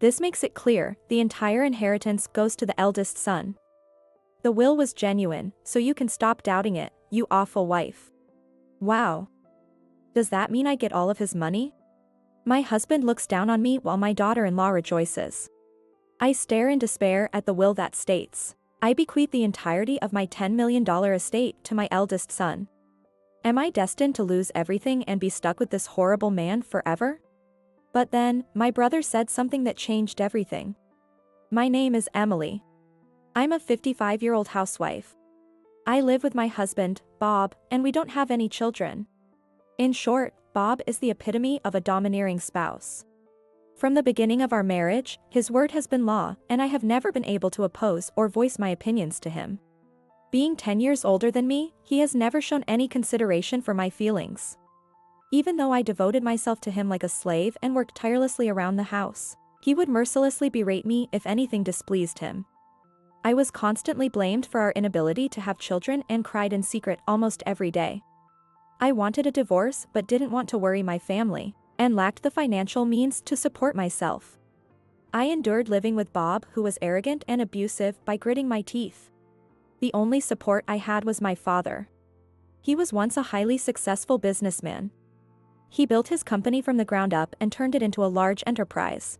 This makes it clear the entire inheritance goes to the eldest son. The will was genuine, so you can stop doubting it, you awful wife. Wow. Does that mean I get all of his money? My husband looks down on me while my daughter-in-law rejoices. I stare in despair at the will that states, I bequeath the entirety of my $10 million estate to my eldest son. Am I destined to lose everything and be stuck with this horrible man forever? But then, my brother said something that changed everything. My name is Emily. I'm a 55-year-old housewife. I live with my husband, Bob, and we don't have any children. In short, Bob is the epitome of a domineering spouse. From the beginning of our marriage, his word has been law, and I have never been able to oppose or voice my opinions to him. Being 10 years older than me, he has never shown any consideration for my feelings. Even though I devoted myself to him like a slave and worked tirelessly around the house, he would mercilessly berate me if anything displeased him. I was constantly blamed for our inability to have children and cried in secret almost every day. I wanted a divorce but didn't want to worry my family, and lacked the financial means to support myself. I endured living with Bob, who was arrogant and abusive, by gritting my teeth. The only support I had was my father. He was once a highly successful businessman. He built his company from the ground up and turned it into a large enterprise.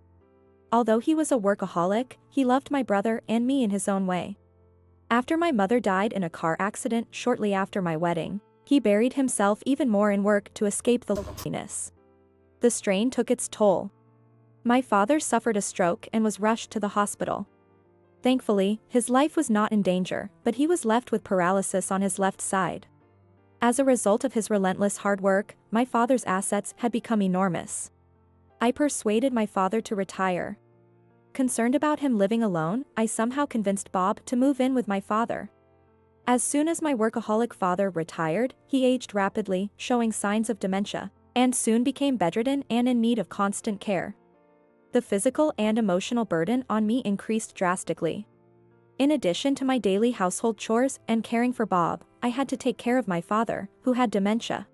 Although he was a workaholic, he loved my brother and me in his own way. After my mother died in a car accident shortly after my wedding, he buried himself even more in work to escape the loneliness. The strain took its toll. My father suffered a stroke and was rushed to the hospital. Thankfully, his life was not in danger, but he was left with paralysis on his left side. As a result of his relentless hard work, my father's assets had become enormous. I persuaded my father to retire. Concerned about him living alone, I somehow convinced Bob to move in with my father. As soon as my workaholic father retired, he aged rapidly, showing signs of dementia, and soon became bedridden and in need of constant care. The physical and emotional burden on me increased drastically. In addition to my daily household chores and caring for Bob, I had to take care of my father, who had dementia.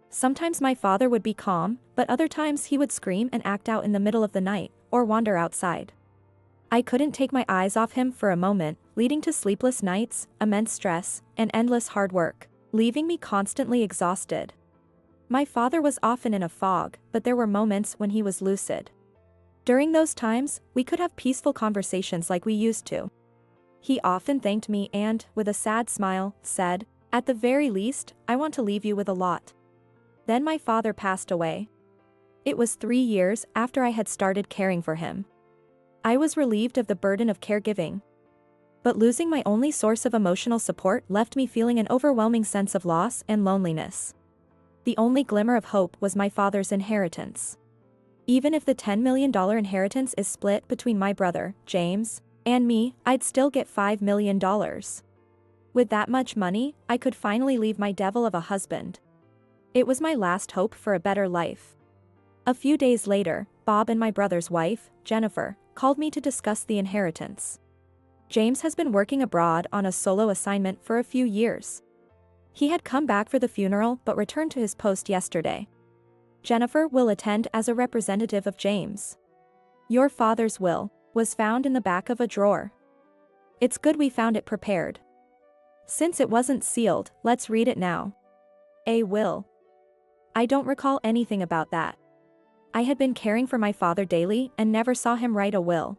Sometimes my father would be calm, but other times he would scream and act out in the middle of the night, or wander outside. I couldn't take my eyes off him for a moment, leading to sleepless nights, immense stress, and endless hard work, leaving me constantly exhausted. My father was often in a fog, but there were moments when he was lucid. During those times, we could have peaceful conversations like we used to. He often thanked me and, with a sad smile, said, "At the very least, I want to leave you with a lot." Then my father passed away. It was 3 years after I had started caring for him. I was relieved of the burden of caregiving. But losing my only source of emotional support left me feeling an overwhelming sense of loss and loneliness. The only glimmer of hope was my father's inheritance. Even if the $10 million inheritance is split between my brother, James, and me, I'd still get $5 million. With that much money, I could finally leave my devil of a husband. It was my last hope for a better life. A few days later, Bob and my brother's wife, Jennifer, called me to discuss the inheritance. James has been working abroad on a solo assignment for a few years. He had come back for the funeral but returned to his post yesterday. Jennifer will attend as a representative of James. Your father's will was found in the back of a drawer. It's good we found it prepared. Since it wasn't sealed, let's read it now. A will. I don't recall anything about that. I had been caring for my father daily and never saw him write a will.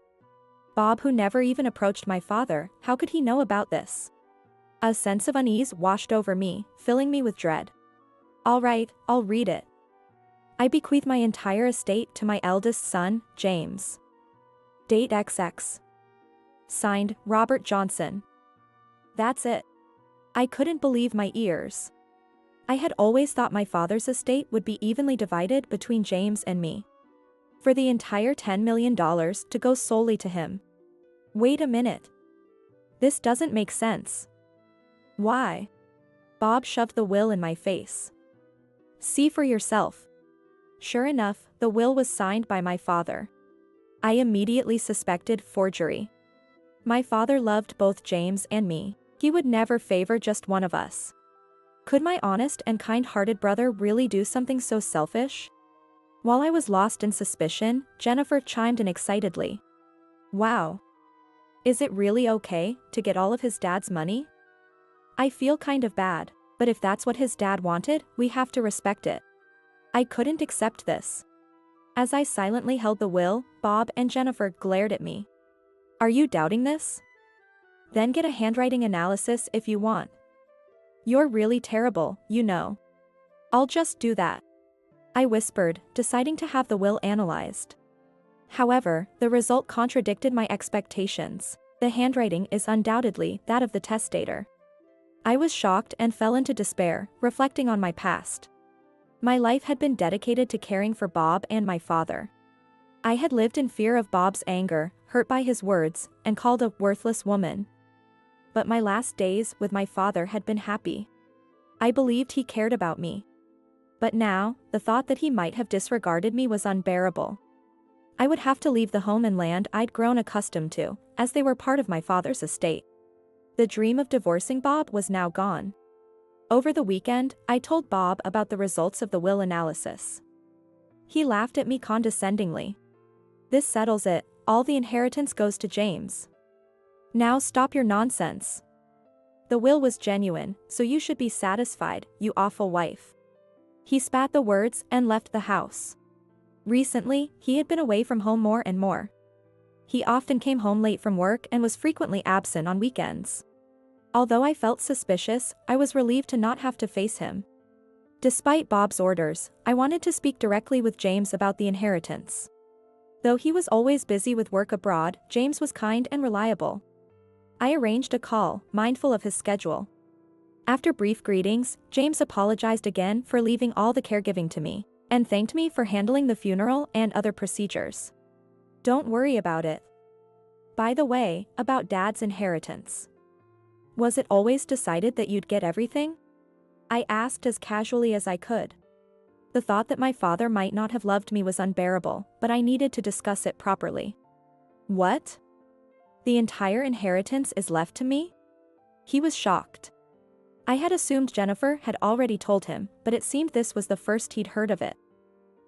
Bob, who never even approached my father, how could he know about this? A sense of unease washed over me, filling me with dread. All right, I'll read it. I bequeath my entire estate to my eldest son, James. Date XX. Signed, Robert Johnson. That's it. I couldn't believe my ears. I had always thought my father's estate would be evenly divided between James and me. For the entire $10 million to go solely to him. Wait a minute. This doesn't make sense. Why? Bob shoved the will in my face. See for yourself. Sure enough, the will was signed by my father. I immediately suspected forgery. My father loved both James and me. He would never favor just one of us. Could my honest and kind-hearted brother really do something so selfish? While I was lost in suspicion, Jennifer chimed in excitedly. Wow. Is it really okay to get all of his dad's money? I feel kind of bad, but if that's what his dad wanted, we have to respect it. I couldn't accept this. As I silently held the will, Bob and Jennifer glared at me. Are you doubting this? Then get a handwriting analysis if you want. You're really terrible, you know. I'll just do that. I whispered, deciding to have the will analyzed. However, the result contradicted my expectations. The handwriting is undoubtedly that of the testator. I was shocked and fell into despair, reflecting on my past. My life had been dedicated to caring for Bob and my father. I had lived in fear of Bob's anger, hurt by his words, and called a worthless woman. But my last days with my father had been happy. I believed he cared about me. But now, the thought that he might have disregarded me was unbearable. I would have to leave the home and land I'd grown accustomed to, as they were part of my father's estate. The dream of divorcing Bob was now gone. Over the weekend, I told Bob about the results of the will analysis. He laughed at me condescendingly. This settles it, all the inheritance goes to James. Now stop your nonsense. The will was genuine, so you should be satisfied, you awful wife. He spat the words and left the house. Recently, he had been away from home more and more. He often came home late from work and was frequently absent on weekends. Although I felt suspicious, I was relieved to not have to face him. Despite Bob's orders, I wanted to speak directly with James about the inheritance. Though he was always busy with work abroad, James was kind and reliable. I arranged a call, mindful of his schedule. After brief greetings, James apologized again for leaving all the caregiving to me, and thanked me for handling the funeral and other procedures. Don't worry about it. By the way, about Dad's inheritance. Was it always decided that you'd get everything? I asked as casually as I could. The thought that my father might not have loved me was unbearable, but I needed to discuss it properly. What? The entire inheritance is left to me? He was shocked. I had assumed Jennifer had already told him, but it seemed this was the first he'd heard of it.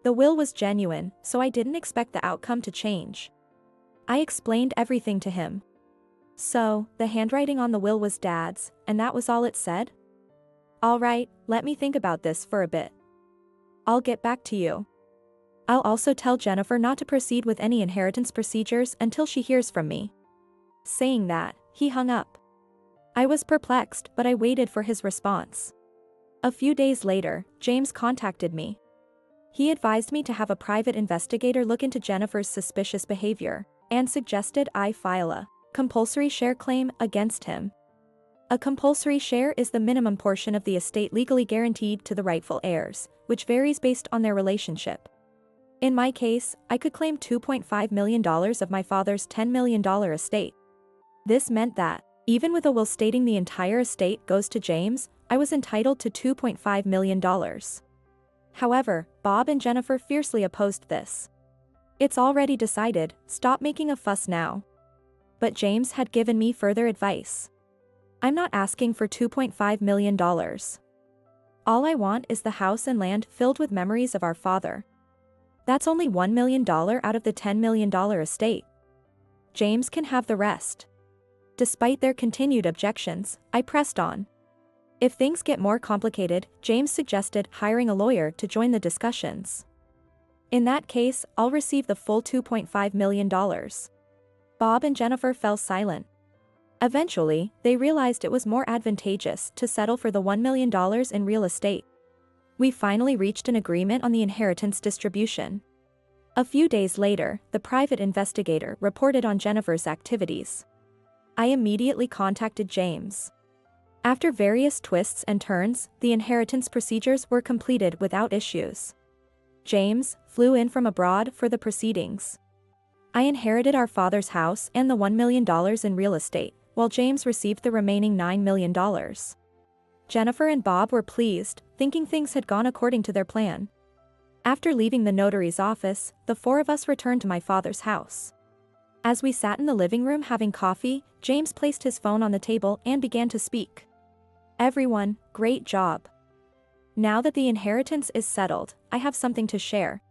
The will was genuine, so I didn't expect the outcome to change. I explained everything to him. So, the handwriting on the will was Dad's, and that was all it said? All right, let me think about this for a bit. I'll get back to you. I'll also tell Jennifer not to proceed with any inheritance procedures until she hears from me. Saying that, he hung up. I was perplexed, but I waited for his response. A few days later, James contacted me. He advised me to have a private investigator look into Jennifer's suspicious behavior, and suggested I file a compulsory share claim against him. A compulsory share is the minimum portion of the estate legally guaranteed to the rightful heirs, which varies based on their relationship. In my case, I could claim $2.5 million of my father's $10 million estate. This meant that, even with a will stating the entire estate goes to James, I was entitled to $2.5 million. However, Bob and Jennifer fiercely opposed this. It's already decided, stop making a fuss now. But James had given me further advice. I'm not asking for $2.5 million. All I want is the house and land filled with memories of our father. That's only $1 million out of the $10 million estate. James can have the rest. Despite their continued objections, I pressed on. If things get more complicated, James suggested hiring a lawyer to join the discussions. In that case, I'll receive the full $2.5 million. Bob and Jennifer fell silent. Eventually, they realized it was more advantageous to settle for the $1 million in real estate. We finally reached an agreement on the inheritance distribution. A few days later, the private investigator reported on Jennifer's activities. I immediately contacted James. After various twists and turns, the inheritance procedures were completed without issues. James flew in from abroad for the proceedings. I inherited our father's house and the $1 million in real estate, while James received the remaining $9 million. Jennifer and Bob were pleased, thinking things had gone according to their plan. After leaving the notary's office, the four of us returned to my father's house. As we sat in the living room having coffee, James placed his phone on the table and began to speak. Everyone, great job. Now that the inheritance is settled, I have something to share.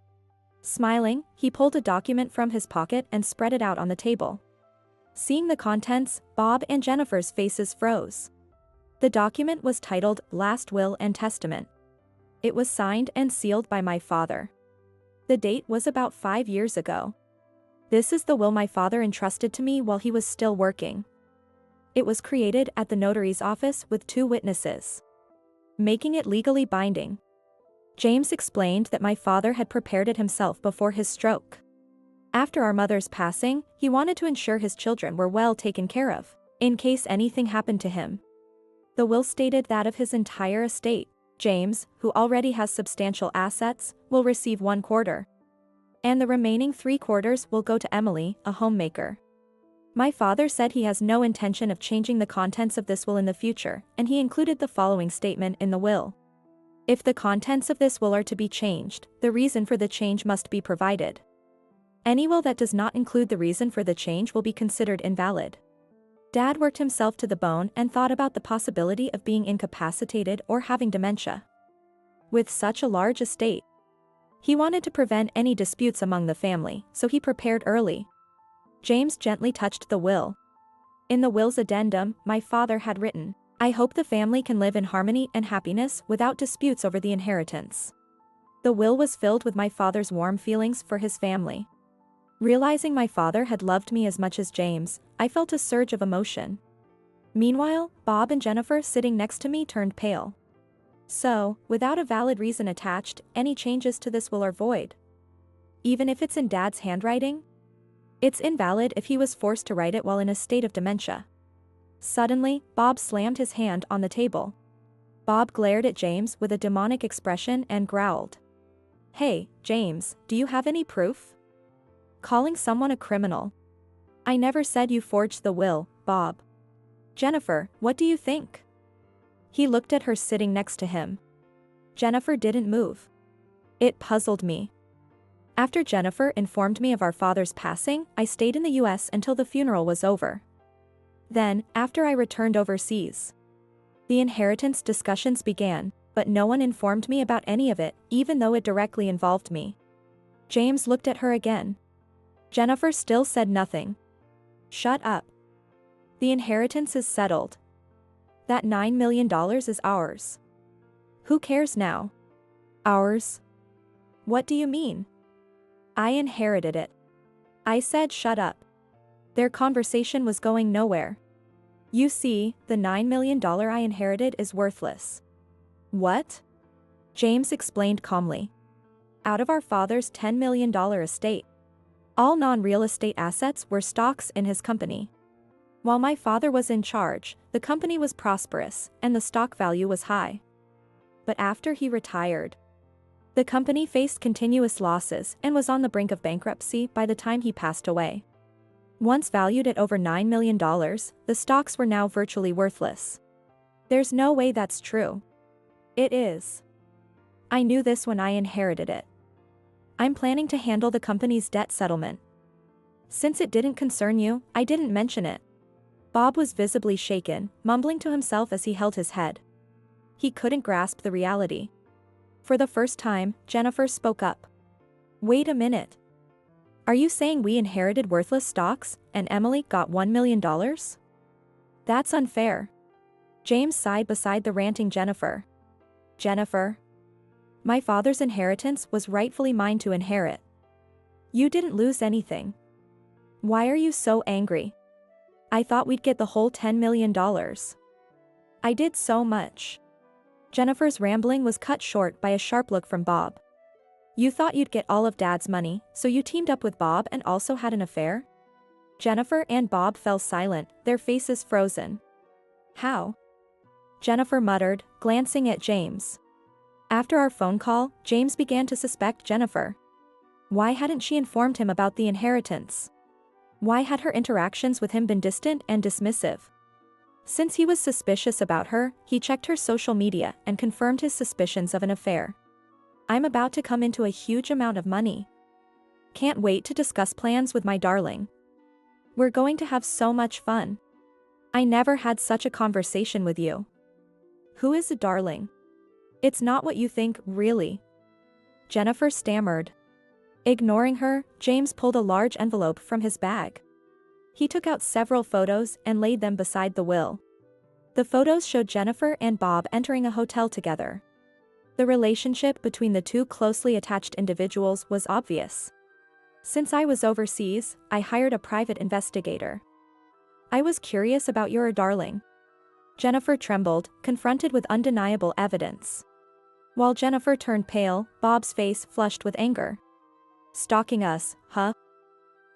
Smiling, he pulled a document from his pocket and spread it out on the table. Seeing the contents, Bob and Jennifer's faces froze. The document was titled Last Will and Testament. It was signed and sealed by my father. The date was about 5 years ago. This is the will my father entrusted to me while he was still working. It was created at the notary's office with 2 witnesses, making it legally binding. James explained that my father had prepared it himself before his stroke. After our mother's passing, he wanted to ensure his children were well taken care of, in case anything happened to him. The will stated that of his entire estate, James, who already has substantial assets, will receive 1/4. And the remaining 3/4 will go to Emily, a homemaker. My father said he has no intention of changing the contents of this will in the future, and he included the following statement in the will. If the contents of this will are to be changed, the reason for the change must be provided. Any will that does not include the reason for the change will be considered invalid. Dad worked himself to the bone and thought about the possibility of being incapacitated or having dementia. With such a large estate, he wanted to prevent any disputes among the family, so he prepared early. James gently touched the will. In the will's addendum, my father had written, "I hope the family can live in harmony and happiness without disputes over the inheritance." The will was filled with my father's warm feelings for his family. Realizing my father had loved me as much as James, I felt a surge of emotion. Meanwhile, Bob and Jennifer sitting next to me turned pale. So, without a valid reason attached, any changes to this will are void. Even if it's in Dad's handwriting? It's invalid if he was forced to write it while in a state of dementia. Suddenly, Bob slammed his hand on the table. Bob glared at James with a demonic expression and growled. "Hey, James, do you have any proof? Calling someone a criminal? I never said you forged the will, Bob." "Jennifer, what do you think?" He looked at her sitting next to him. Jennifer didn't move. It puzzled me. After Jennifer informed me of our father's passing, I stayed in the US until the funeral was over. Then, after I returned overseas, the inheritance discussions began, but no one informed me about any of it, even though it directly involved me. James looked at her again. Jennifer still said nothing. "Shut up. The inheritance is settled. That $9 million is ours. Who cares now?" "Ours? What do you mean?" "I inherited it." I said shut up. Their conversation was going nowhere. "You see, the $9 million I inherited is worthless." "What?" James explained calmly. "Out of our father's $10 million estate, all non-real estate assets were stocks in his company. While my father was in charge, the company was prosperous, and the stock value was high. But after he retired, the company faced continuous losses and was on the brink of bankruptcy by the time he passed away. Once valued at over $9 million, the stocks were now virtually worthless. There's no way that's true." "It is. I knew this when I inherited it. I'm planning to handle the company's debt settlement. Since it didn't concern you, I didn't mention it." Bob was visibly shaken, mumbling to himself as he held his head. He couldn't grasp the reality. For the first time, Jennifer spoke up. "Wait a minute. Are you saying we inherited worthless stocks, and Emily got $1 million? That's unfair." James sighed beside the ranting Jennifer. "Jennifer, my father's inheritance was rightfully mine to inherit. You didn't lose anything. Why are you so angry? I thought we'd get the whole $10 million. I did so much." Jennifer's rambling was cut short by a sharp look from Bob. "You thought you'd get all of Dad's money, so you teamed up with Bob and also had an affair?" Jennifer and Bob fell silent, their faces frozen. "How?" Jennifer muttered, glancing at James. After our phone call, James began to suspect Jennifer. Why hadn't she informed him about the inheritance? Why had her interactions with him been distant and dismissive? Since he was suspicious about her, he checked her social media and confirmed his suspicions of an affair. "I'm about to come into a huge amount of money. Can't wait to discuss plans with my darling. We're going to have so much fun. I never had such a conversation with you." "Who is a darling?" "It's not what you think, really." Jennifer stammered. Ignoring her, James pulled a large envelope from his bag. He took out several photos and laid them beside the will. The photos showed Jennifer and Bob entering a hotel together. The relationship between the two closely attached individuals was obvious. Since I was overseas, I hired a private investigator. I was curious about your darling. Jennifer trembled, confronted with undeniable evidence. While Jennifer turned pale, Bob's face flushed with anger. Stalking us, huh?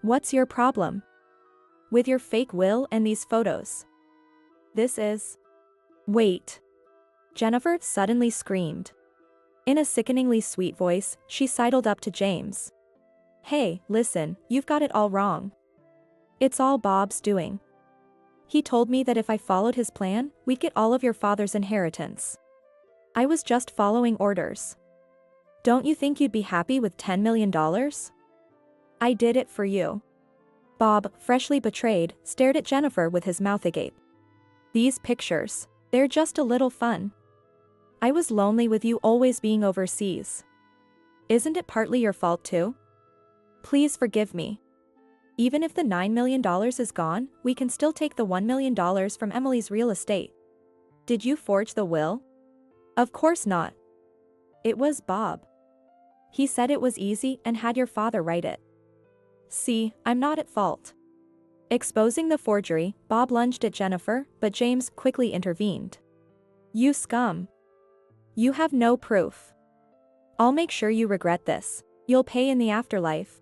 What's your problem? With your fake will and these photos? This is... Wait. Jennifer suddenly screamed. In a sickeningly sweet voice, she sidled up to James. Hey, listen, you've got it all wrong. It's all Bob's doing. He told me that if I followed his plan, we'd get all of your father's inheritance. I was just following orders. Don't you think you'd be happy with $10 million? I did it for you. Bob, freshly betrayed, stared at Jennifer with his mouth agape. These pictures, they're just a little fun. I was lonely with you always being overseas. Isn't it partly your fault too? Please forgive me. Even if the $9 million is gone, we can still take the $1 million from Emily's real estate. Did you forge the will? Of course not. It was Bob. He said it was easy and had your father write it. See, I'm not at fault. Exposing the forgery, Bob lunged at Jennifer, but James quickly intervened. You scum. You have no proof. I'll make sure you regret this. You'll pay in the afterlife.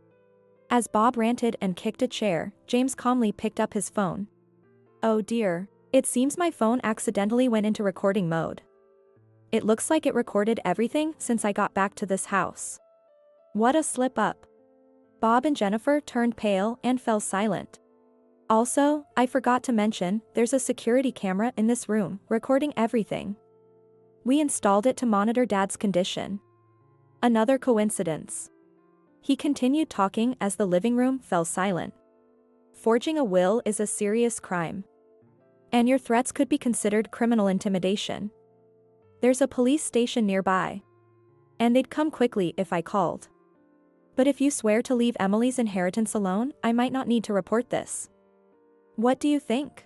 As Bob ranted and kicked a chair, James calmly picked up his phone. Oh dear, it seems my phone accidentally went into recording mode. It looks like it recorded everything since I got back to this house. What a slip up. Bob and Jennifer turned pale and fell silent. Also, I forgot to mention, there's a security camera in this room, recording everything. We installed it to monitor Dad's condition. Another coincidence. He continued talking as the living room fell silent. Forging a will is a serious crime. And your threats could be considered criminal intimidation. There's a police station nearby. And they'd come quickly if I called. But if you swear to leave Emily's inheritance alone, I might not need to report this. What do you think?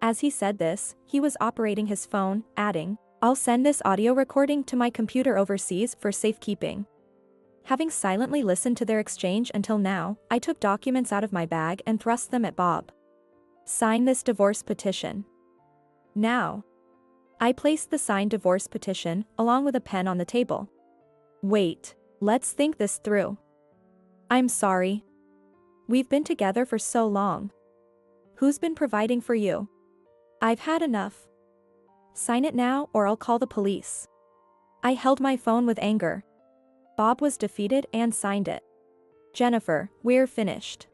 As he said this, he was operating his phone, adding, I'll send this audio recording to my computer overseas for safekeeping. Having silently listened to their exchange until now, I took documents out of my bag and thrust them at Bob. Sign this divorce petition. Now. I placed the signed divorce petition, along with a pen on the table. Wait, let's think this through. I'm sorry. We've been together for so long. Who's been providing for you? I've had enough. Sign it now or I'll call the police. I held my phone with anger. Bob was defeated and signed it. Jennifer, we're finished.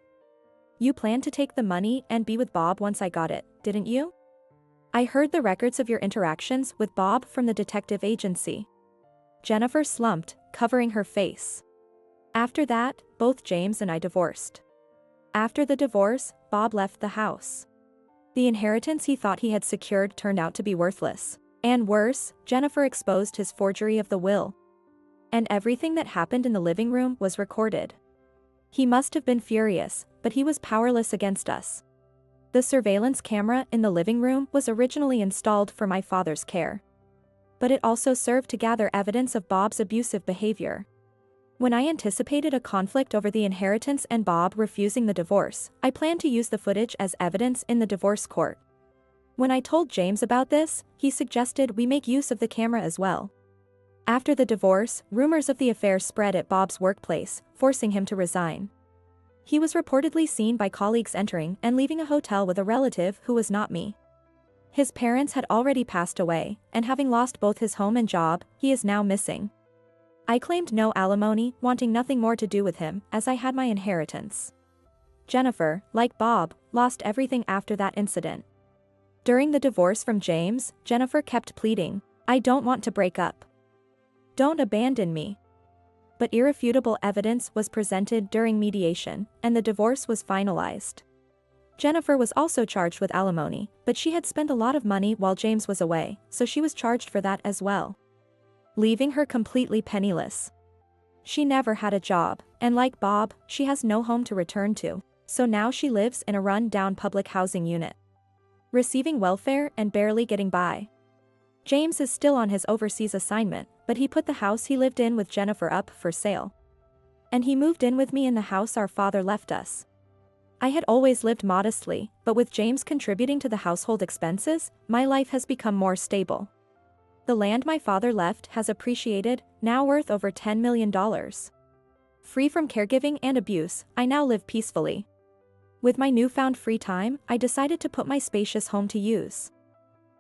You planned to take the money and be with Bob once I got it, didn't you? I heard the records of your interactions with Bob from the detective agency. Jennifer slumped, covering her face. After that, both James and I divorced. After the divorce, Bob left the house. The inheritance he thought he had secured turned out to be worthless. And worse, Jennifer exposed his forgery of the will. And everything that happened in the living room was recorded. He must have been furious, but he was powerless against us. The surveillance camera in the living room was originally installed for my father's care. But it also served to gather evidence of Bob's abusive behavior. When I anticipated a conflict over the inheritance and Bob refusing the divorce, I planned to use the footage as evidence in the divorce court. When I told James about this, he suggested we make use of the camera as well. After the divorce, rumors of the affair spread at Bob's workplace, forcing him to resign. He was reportedly seen by colleagues entering and leaving a hotel with a relative who was not me. His parents had already passed away, and having lost both his home and job, he is now missing. I claimed no alimony, wanting nothing more to do with him, as I had my inheritance. Jennifer, like Bob, lost everything after that incident. During the divorce from James, Jennifer kept pleading, I don't want to break up. Don't abandon me. But irrefutable evidence was presented during mediation, and the divorce was finalized. Jennifer was also charged with alimony, but she had spent a lot of money while James was away, so she was charged for that as well. Leaving her completely penniless. She never had a job, and like Bob, she has no home to return to, so now she lives in a run-down public housing unit, receiving welfare and barely getting by. James is still on his overseas assignment, but he put the house he lived in with Jennifer up for sale. And he moved in with me in the house our father left us. I had always lived modestly, but with James contributing to the household expenses, my life has become more stable. The land my father left has appreciated, now worth over $10 million. Free from caregiving and abuse, I now live peacefully. With my newfound free time, I decided to put my spacious home to use.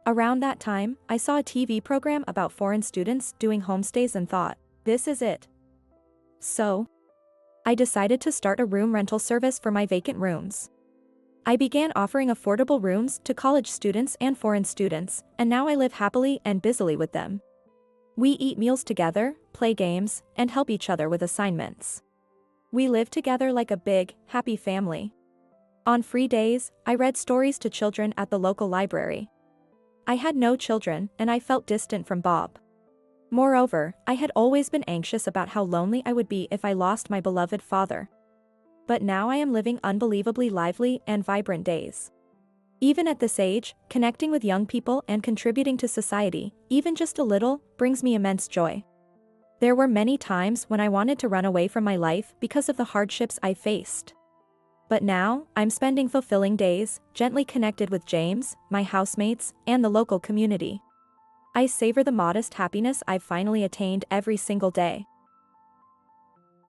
Around that time, I saw a TV program about foreign students doing homestays and thought, this is it. So, I decided to start a room rental service for my vacant rooms. I began offering affordable rooms to college students and foreign students, and now I live happily and busily with them. We eat meals together, play games, and help each other with assignments. We live together like a big, happy family. On free days, I read stories to children at the local library. I had no children, and I felt distant from Bob. Moreover, I had always been anxious about how lonely I would be if I lost my beloved father. But now I am living unbelievably lively and vibrant days. Even at this age, connecting with young people and contributing to society, even just a little, brings me immense joy. There were many times when I wanted to run away from my life because of the hardships I faced. But now, I'm spending fulfilling days, gently connected with James, my housemates, and the local community. I savor the modest happiness I've finally attained every single day.